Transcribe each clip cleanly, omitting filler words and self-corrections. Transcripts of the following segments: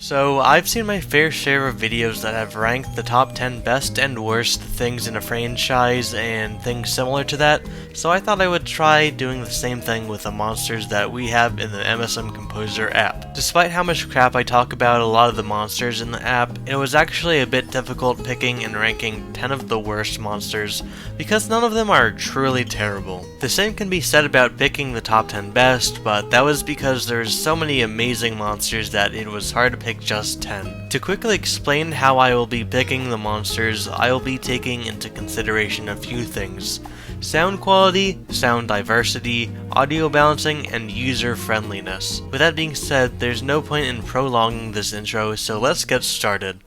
So, I've seen my fair share of videos that have ranked the top 10 best and worst things in a franchise and things similar to that, so I thought I would try doing the same thing with the monsters that we have in the MSM Composer app. Despite how much crap I talk about a lot of the monsters in the app, it was actually a bit difficult picking and ranking 10 of the worst monsters, because none of them are truly terrible. The same can be said about picking the top 10 best, but that was because there's so many amazing monsters that it was hard to pick just 10. To quickly explain how I will be picking the monsters, I will be taking into consideration a few things: sound quality, sound diversity, audio balancing, and user friendliness. With that being said, there's no point in prolonging this intro, so let's get started.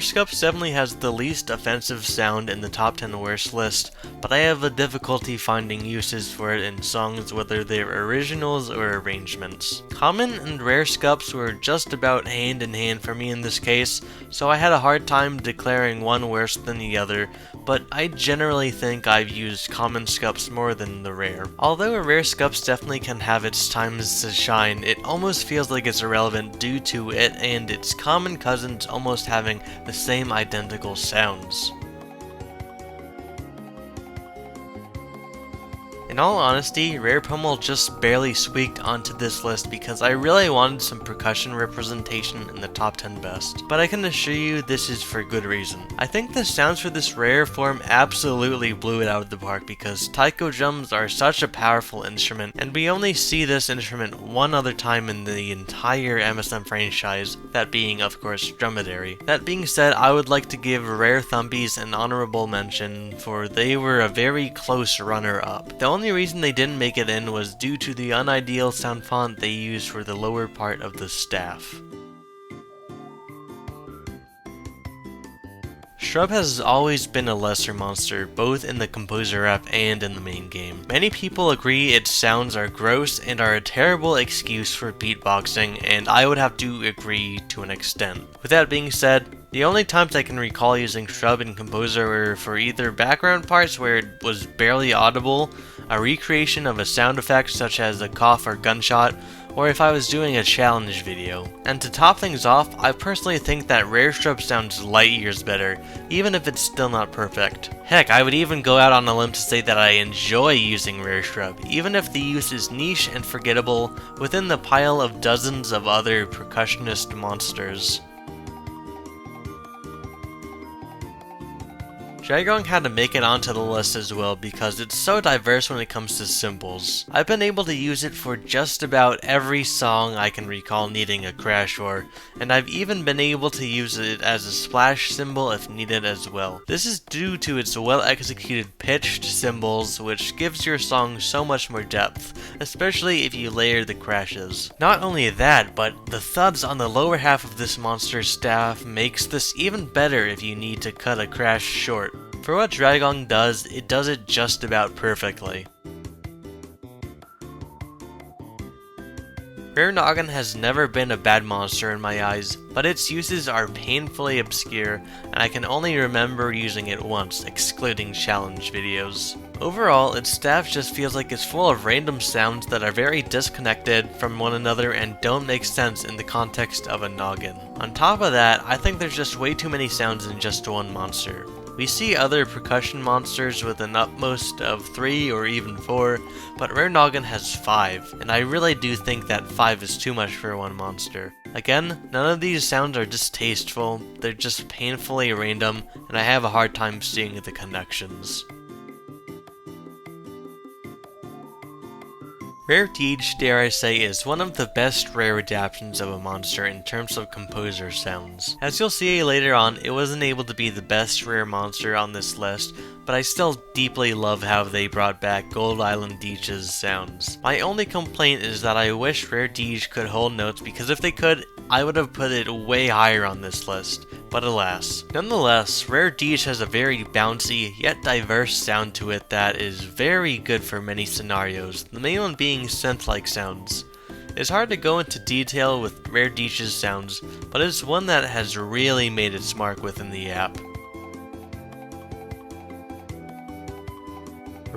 Scups definitely has the least offensive sound in the top 10 worst list, but I have a difficulty finding uses for it in songs, whether they're originals or arrangements. Common and rare Scups were just about hand in hand for me in this case, so I had a hard time declaring one worse than the other, but I generally think I've used common Scups more than the rare. Although a rare Scups definitely can have its times to shine, it almost feels like it's irrelevant due to it and its common cousins almost having the same identical sounds. In all honesty, Rare Pummel just barely squeaked onto this list because I really wanted some percussion representation in the top 10 best, but I can assure you this is for good reason. I think the sounds for this rare form absolutely blew it out of the park because taiko drums are such a powerful instrument, and we only see this instrument one other time in the entire MSM franchise, that being of course Dromedary. That being said, I would like to give Rare Thumpies an honorable mention, for they were a very close runner-up. The only reason they didn't make it in was due to the unideal sound font they used for the lower part of the staff. Shrub has always been a lesser monster, both in the Composer app and in the main game. Many people agree its sounds are gross and are a terrible excuse for beatboxing, and I would have to agree to an extent. With that being said, the only times I can recall using Shrub in Composer were for either background parts where it was barely audible, a recreation of a sound effect such as a cough or gunshot, or if I was doing a challenge video. And to top things off, I personally think that Rare Shrub sounds light years better, even if it's still not perfect. Heck, I would even go out on a limb to say that I enjoy using Rare Shrub, even if the use is niche and forgettable within the pile of dozens of other percussionist monsters. Dragong had to make it onto the list as well because it's so diverse when it comes to symbols. I've been able to use it for just about every song I can recall needing a crash for, and I've even been able to use it as a splash symbol if needed as well. This is due to its well executed pitched cymbals, which gives your song so much more depth, especially if you layer the crashes. Not only that, but the thuds on the lower half of this monster's staff makes this even better if you need to cut a crash short. For what Dragong does, it does it just about perfectly. Rare Noggin has never been a bad monster in my eyes, but its uses are painfully obscure, and I can only remember using it once, excluding challenge videos. Overall, its staff just feels like it's full of random sounds that are very disconnected from one another and don't make sense in the context of a noggin. On top of that, I think there's just way too many sounds in just one monster. We see other percussion monsters with an utmost of 3 or even 4, but Rare Noggin has 5, and I really do think that 5 is too much for one monster. Again, none of these sounds are distasteful, they're just painfully random, and I have a hard time seeing the connections. Rare Deedge, dare I say, is one of the best rare adaptations of a monster in terms of composer sounds. As you'll see later on, it wasn't able to be the best rare monster on this list, but I still deeply love how they brought back Gold Island Deedge's sounds. My only complaint is that I wish Rare Deedge could hold notes, because if they could, I would have put it way higher on this list, but alas. Nonetheless, Rare Deedge has a very bouncy, yet diverse sound to it that is very good for many scenarios, the main one being synth-like sounds. It's hard to go into detail with Rare Deedge's sounds, but it's one that has really made its mark within the app.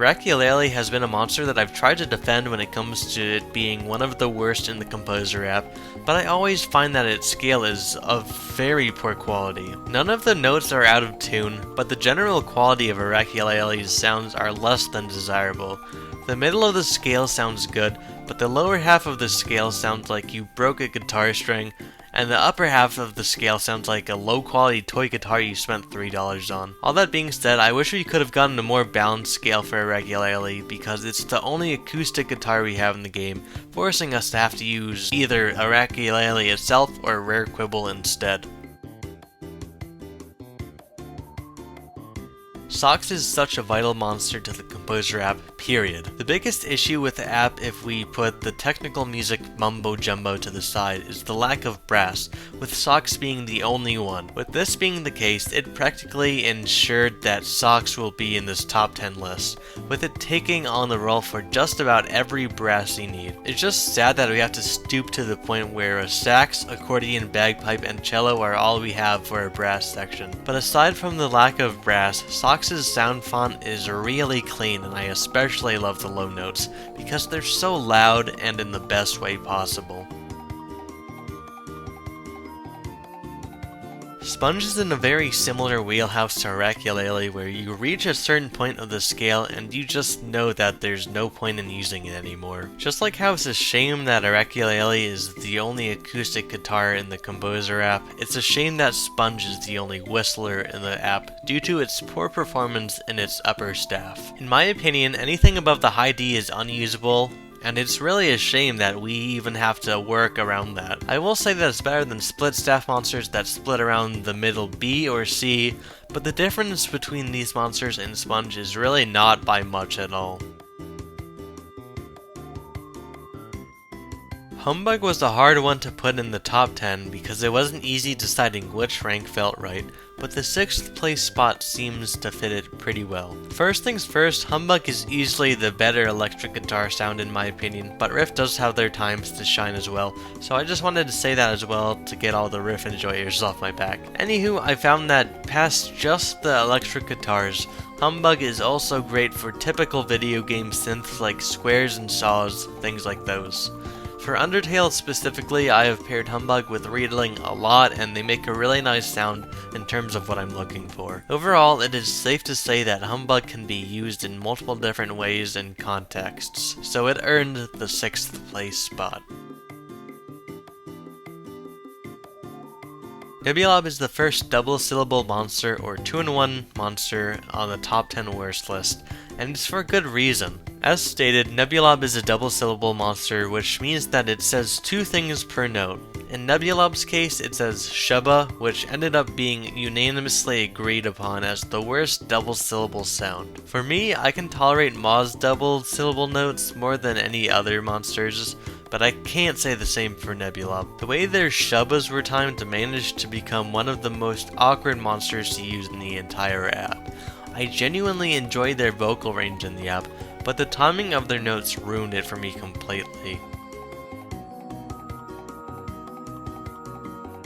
Aracualele has been a monster that I've tried to defend when it comes to it being one of the worst in the Composer app, but I always find that its scale is of very poor quality. None of the notes are out of tune, but the general quality of Aracualele's sounds are less than desirable. The middle of the scale sounds good, but the lower half of the scale sounds like you broke a guitar string, and the upper half of the scale sounds like a low-quality toy guitar you spent $3 on. All that being said, I wish we could have gotten a more balanced scale for Aracualele, because it's the only acoustic guitar we have in the game, forcing us to have to use either Aracualele itself or Rare Quibble instead. Scups is such a vital monster to the Composer app, period. The biggest issue with the app, if we put the technical music mumbo jumbo to the side, is the lack of brass, with Scups being the only one. With this being the case, it practically ensured that Scups will be in this top 10 list, with it taking on the role for just about every brass you need. It's just sad that we have to stoop to the point where a sax, accordion, bagpipe, and cello are all we have for a brass section. But aside from the lack of brass, Scups' sound font is really clean, and I especially love the low notes because they're so loud and in the best way possible. Sponge is in a very similar wheelhouse to Aracualele, where you reach a certain point of the scale and you just know that there's no point in using it anymore. Just like how it's a shame that Aracualele is the only acoustic guitar in the Composer app, it's a shame that Sponge is the only whistler in the app due to its poor performance in its upper staff. In my opinion, anything above the high D is unusable, and it's really a shame that we even have to work around that. I will say that it's better than split staff monsters that split around the middle B or C, but the difference between these monsters and Sponge is really not by much at all. Humbug was a hard one to put in the top 10 because it wasn't easy deciding which rank felt right, but the 6th place spot seems to fit it pretty well. First things first, Humbug is easily the better electric guitar sound in my opinion, but Riff does have their times to shine as well, so I just wanted to say that as well to get all the Riff enjoyers off my back. Anywho, I found that past just the electric guitars, Humbug is also great for typical video game synths like squares and saws, things like those. For Undertale specifically, I have paired Humbug with Reedling a lot, and they make a really nice sound in terms of what I'm looking for. Overall, it is safe to say that Humbug can be used in multiple different ways and contexts, so it earned the 6th place spot. Nebulob is the first double-syllable monster or 2-in-1 monster on the top 10 worst list, and it's for good reason. As stated, Nebulob is a double-syllable monster, which means that it says 2 things per note. In Nebulob's case, it says Shubba, which ended up being unanimously agreed upon as the worst double-syllable sound. For me, I can tolerate Maw's double-syllable notes more than any other monsters, but I can't say the same for Nebulob. The way their Shubbas were timed managed to become one of the most awkward monsters to use in the entire app. I genuinely enjoyed their vocal range in the app, but the timing of their notes ruined it for me completely.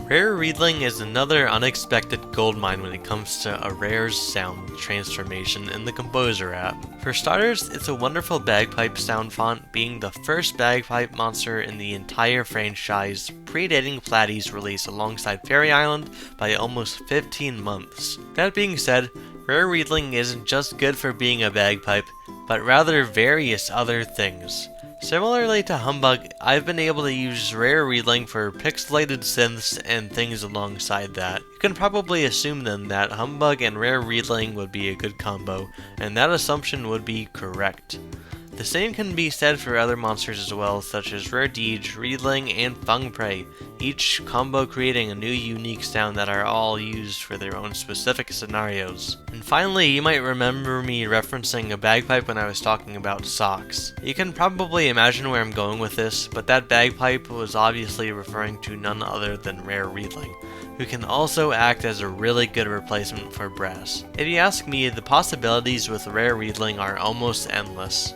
Rare Reedling is another unexpected goldmine when it comes to a rare sound transformation in the Composer app. For starters, it's a wonderful bagpipe sound font, being the first bagpipe monster in the entire franchise, predating Platy's release alongside Fairy Island by almost 15 months. That being said, Rare Reedling isn't just good for being a bagpipe, but rather various other things. Similarly to Humbug, I've been able to use Rare Reedling for pixelated synths and things alongside that. You can probably assume then that Humbug and Rare Reedling would be a good combo, and that assumption would be correct. The same can be said for other monsters as well, such as Rare Deedge, Reedling, and Fungprey, each combo creating a new unique sound that are all used for their own specific scenarios. And finally, you might remember me referencing a bagpipe when I was talking about Scups. You can probably imagine where I'm going with this, but that bagpipe was obviously referring to none other than Rare Reedling, who can also act as a really good replacement for brass. If you ask me, the possibilities with Rare Reedling are almost endless.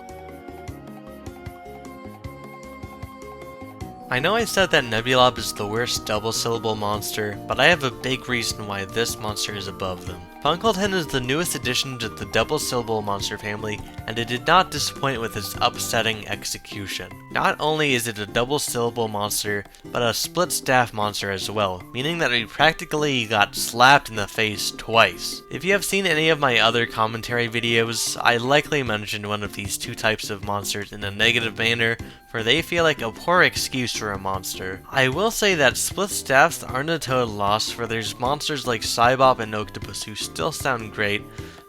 I know I said that Nebulob is the worst double-syllable monster, but I have a big reason why this monster is above them. Punkleton is the newest addition to the double-syllable monster family, and it did not disappoint with its upsetting execution. Not only is it a double-syllable monster, but a split-staff monster as well, meaning that we practically got slapped in the face twice. If you have seen any of my other commentary videos, I likely mentioned one of these two types of monsters in a negative manner, for they feel like a poor excuse for a monster. I will say that split staffs aren't a total loss, for there's monsters like Cybop and Octopus who still sound great,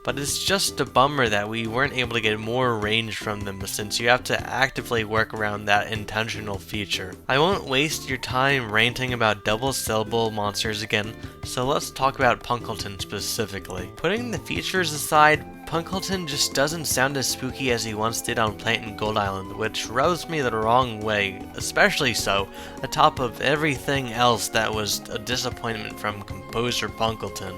but it's just a bummer that we weren't able to get more range from them since you have to actively work around that intentional feature. I won't waste your time ranting about double syllable monsters again, so let's talk about Punkleton specifically. Putting the features aside, Punkleton just doesn't sound as spooky as he once did on Plant and Gold Island, which rubs me the wrong way, especially so atop of everything else that was a disappointment from composer Punkleton.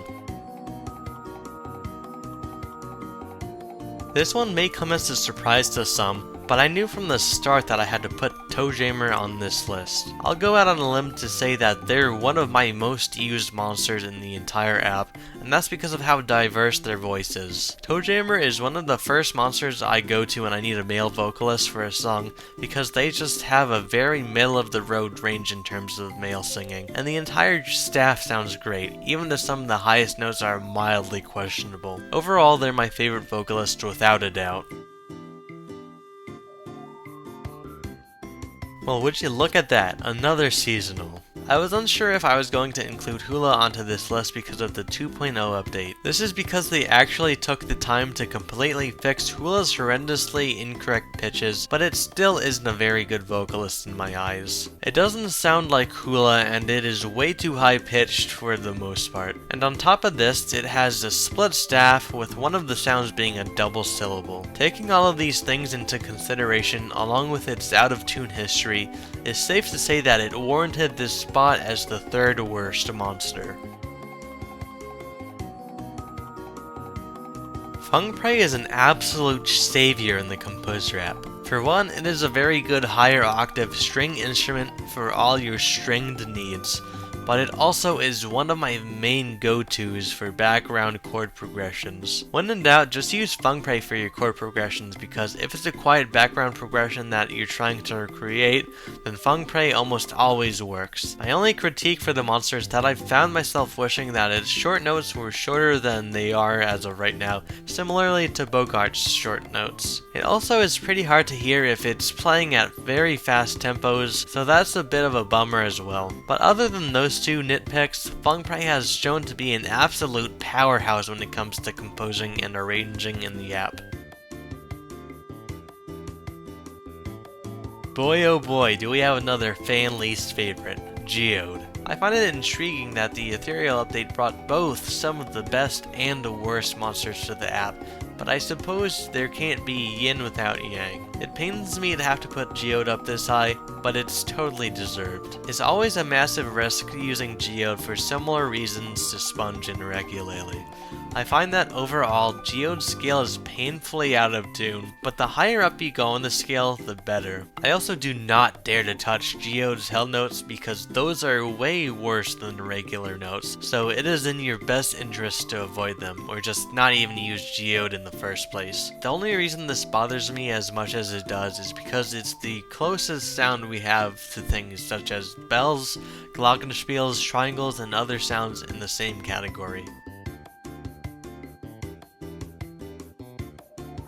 This one may come as a surprise to some, but I knew from the start that I had to put Toejammer on this list. I'll go out on a limb to say that they're one of my most used monsters in the entire app, and that's because of how diverse their voice is. Toejammer is one of the first monsters I go to when I need a male vocalist for a song, because they just have a very middle-of-the-road range in terms of male singing, and the entire staff sounds great, even if some of the highest notes are mildly questionable. Overall, they're my favorite vocalist without a doubt. Well, would you look at that, another seasonal. I was unsure if I was going to include Hoola onto this list because of the 2.0 update. This is because they actually took the time to completely fix Hoola's horrendously incorrect pitches, but it still isn't a very good vocalist in my eyes. It doesn't sound like Hoola, and it is way too high pitched for the most part. And on top of this, it has a split staff with one of the sounds being a double syllable. Taking all of these things into consideration, along with its out of tune history, it's safe to say that it warranted this spot as the third worst monster. Fungprey is an absolute savior in the Composer app. For one, it is a very good higher octave string instrument for all your stringed needs, but it also is one of my main go-tos for background chord progressions. When in doubt, just use Fungprey for your chord progressions, because if it's a quiet background progression that you're trying to recreate, then Fungprey almost always works. My only critique for the monster is that I've found myself wishing that its short notes were shorter than they are as of right now, similarly to Bowgart's short notes. It also is pretty hard to hear if it's playing at very fast tempos, so that's a bit of a bummer as well. But other than those two nitpicks, Fungprey has shown to be an absolute powerhouse when it comes to composing and arranging in the app. Boy oh boy, do we have another fan least favorite, Geode. I find it intriguing that the Ethereal update brought both some of the best and the worst monsters to the app, but I suppose there can't be yin without yang. It pains me to have to put Geode up this high, but it's totally deserved. It's always a massive risk using Geode for similar reasons to Sponge and Regularly. I find that overall, Geode's scale is painfully out of tune, but the higher up you go on the scale, the better. I also do not dare to touch Geode's hell notes because those are way worse than the regular notes, so it is in your best interest to avoid them, or just not even use Geode in the first place. The only reason this bothers me as much as it does is because it's the closest sound we have to things such as bells, glockenspiels, triangles, and other sounds in the same category.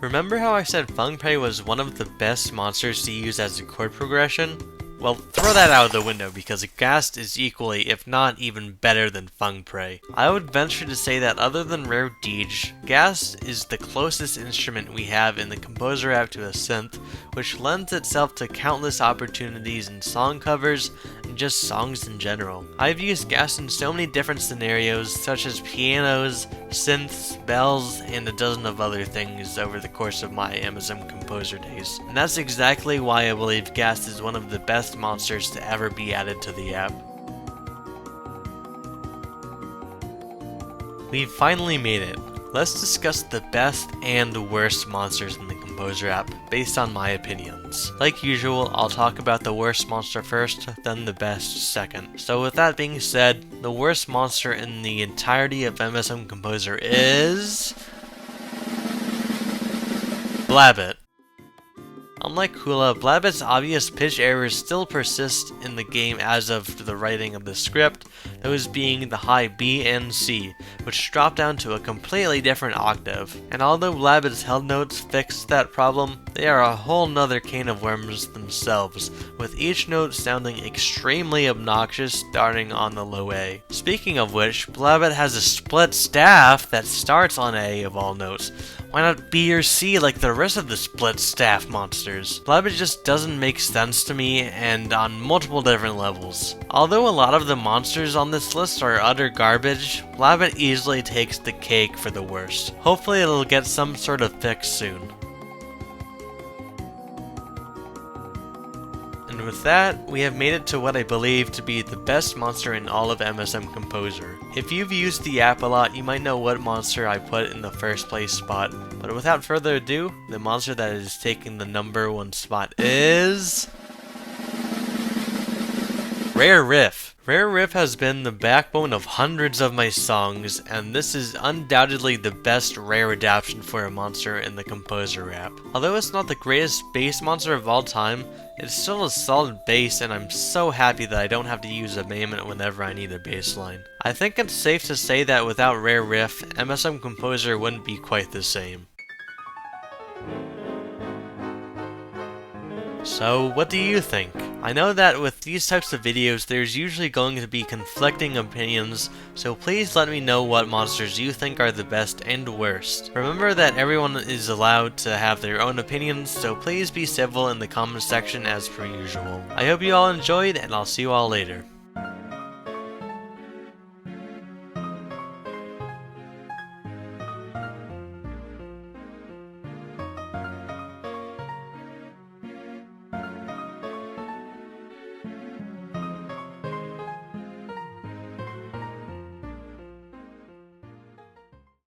Remember how I said Fungprey was one of the best monsters to use as a chord progression? Well, throw that out of the window because Ghazt is equally, if not even better than Fungprey. I would venture to say that other than rare Deedge, Ghazt is the closest instrument we have in the Composer app to a synth, which lends itself to countless opportunities in song covers and just songs in general. I've used Ghazt in so many different scenarios, such as pianos, synths, bells, and a dozen of other things over the course of my MSM Composer days. And that's exactly why I believe Ghazt is one of the best monsters to ever be added to the app. We've finally made it. Let's discuss the best and worst monsters in the Composer app, based on my opinions. Like usual, I'll talk about the worst monster first, then the best second. So with that being said, the worst monster in the entirety of MSM Composer is... Blabbit. Unlike Hoola, Blabbit's obvious pitch errors still persist in the game as of the writing of the script, those being the high B and C, which drop down to a completely different octave. And although Blabbit's held notes fixed that problem, they are a whole nother can of worms themselves, with each note sounding extremely obnoxious starting on the low A. Speaking of which, Blabbit has a split staff that starts on A of all notes. Why not B or C like the rest of the split staff monsters? Blabbit just doesn't make sense to me, and on multiple different levels. Although a lot of the monsters on this list are utter garbage, Blabbit easily takes the cake for the worst. Hopefully it'll get some sort of fix soon. And with that, we have made it to what I believe to be the best monster in all of MSM Composer. If you've used the app a lot, you might know what monster I put in the first place spot, but without further ado, the monster that is taking the number 1 spot is... Rare Riff. Rare Riff has been the backbone of hundreds of my songs, and this is undoubtedly the best rare adaptation for a monster in the Composer app. Although it's not the greatest base monster of all time, it's still a solid base, and I'm so happy that I don't have to use abandonment whenever I need a baseline. I think it's safe to say that without Rare Riff, MSM Composer wouldn't be quite the same. So, what do you think? I know that with these types of videos, there's usually going to be conflicting opinions, so please let me know what monsters you think are the best and worst. Remember that everyone is allowed to have their own opinions, so please be civil in the comment section as per usual. I hope you all enjoyed, and I'll see you all later.